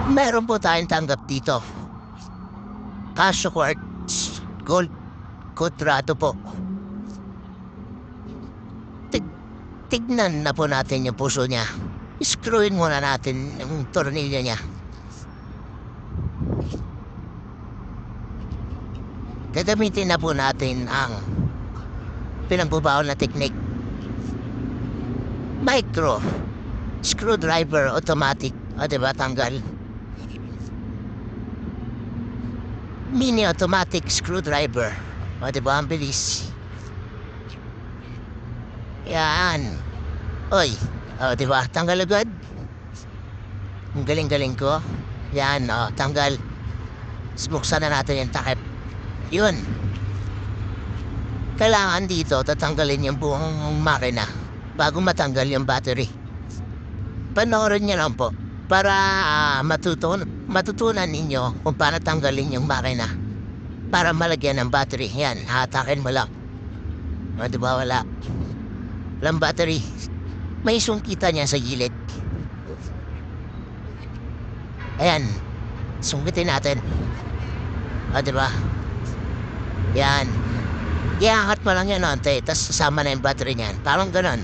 Meron po tayong tanggap dito. Casio quartz, gold, kutrato po. Tig tignan na po natin yung puso niya. Screwin muna natin yung tornilyo niya. Gagamitin na po natin ang pinagbubaon na teknik. Micro screwdriver automatic. O diba, tanggal. Mini automatic screwdriver. O diba, ang bilis. Yan. Oy. O diba, tanggal agad. Ang galing-galing ko. Yan, o, tanggal. Buksan na natin yung takip. Yun. Kailangan dito tatanggalin yung buong makina bago matanggal yung battery. Panoorin niyo lang po para matutunan ninyo kung paano tanggalin yung makina para malagyan ng battery. Yan, hatakin mo lang. O, diba, wala. Walang battery. May sungkitan niya sa gilid. Ayan. Sungkitin natin. O, diba? Yan. Iangat mo lang yan, onte. Tapos sasama na yung battery niyan. Parang ganon.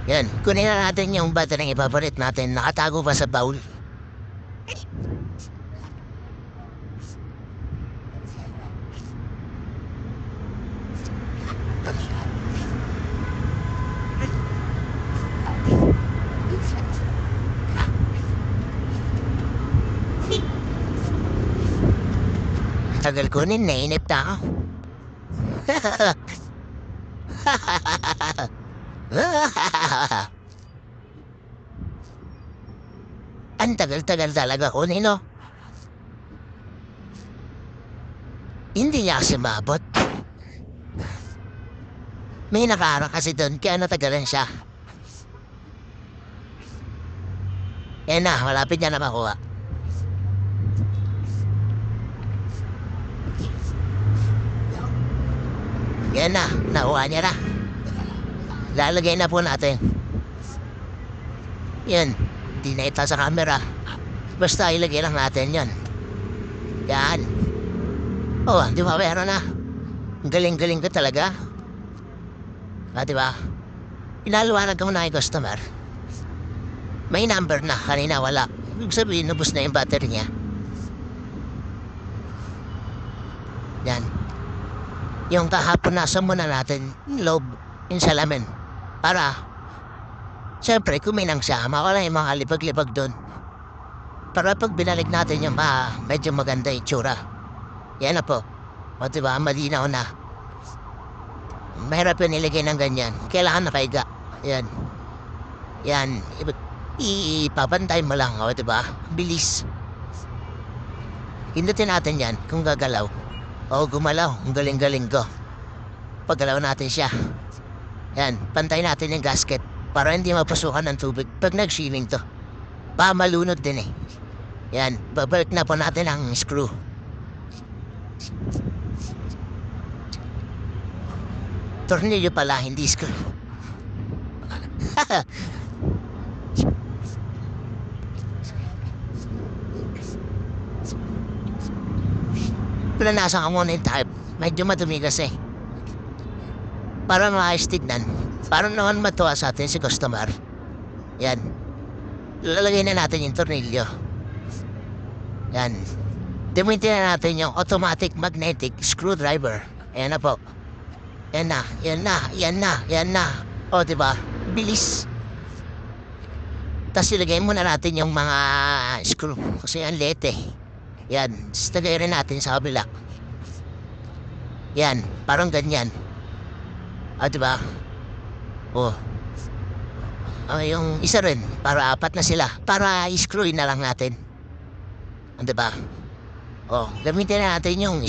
Yan. Kunin na natin yung battery ng ipapalit natin. Nakatago pa sa bowl. Tagal kunin, nainip na ako. Ang tagal-tagal talaga kunin, no? Hindi niya kasi maabot. May nakaharang kasi doon, kaya natagalan siya. Yan na, malapit niya na makuha. Yan na, nakuha niya na. Lalagay na po natin. Yan, di na ita sa camera. Basta ilagay lang natin yan. Yan. Oh, di ba meron na? Galing-galing ko talaga. Ah, di ba? Inaliwanag ko na yung customer. May number na, kanina wala. Ibig sabihin, nubos na yung battery niya. Yan. Yung kahapon nasa muna natin yung loob, yung salamin. Para, siyempre, kuminang siya. Makala yung mga lipag-lipag doon. Para pag binalik natin yung medyo maganda yung tsura. Yan na po. O diba, malinaw na. Mahirap yung nilagay ng ganyan. Kailangan nakaiga. Yan. Yan. Ipapantay mo lang. O diba? Bilis. Hindutin natin yan kung gagalaw. O gumalaw. Ang galing-galing ko. Paggalaw natin siya. Yan. Pantay natin yung gasket. Para hindi mapasukan ng tubig pag nag-shilling to. Malunod din eh. Yan. Babalik na po natin ang screw. Tornilyo pala, hindi screw. Planasan ka muna yung type. Medyo madumi kasi. Para maayos tignan. Para naman matuwa sa atin si customer. Yan. Lalagay na natin yung tornilyo. Yan. Gamitin na natin yung automatic magnetic screwdriver. Ayan na po. Yan na, yan na, yan na, yan na. O, diba? Bilis. Tapos ilagay muna natin yung mga screw. Kasi ang lete. Yan. Tapos tagay rin natin sa kabila. Yan. Parang ganyan. O, diba? O. O, yung isa rin. Para apat na sila. Para i-screw na lang natin. O, diba? O, gamitin na natin yung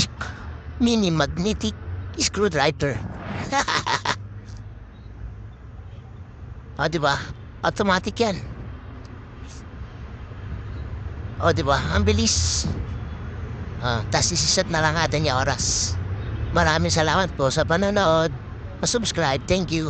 mini magnetic screwdriver. O, diba? Automatic yan. O, diba? Ang bilis. Tapos isiset na lang natin yung oras. Maraming salamat po sa panonood. Subscribe. Thank you.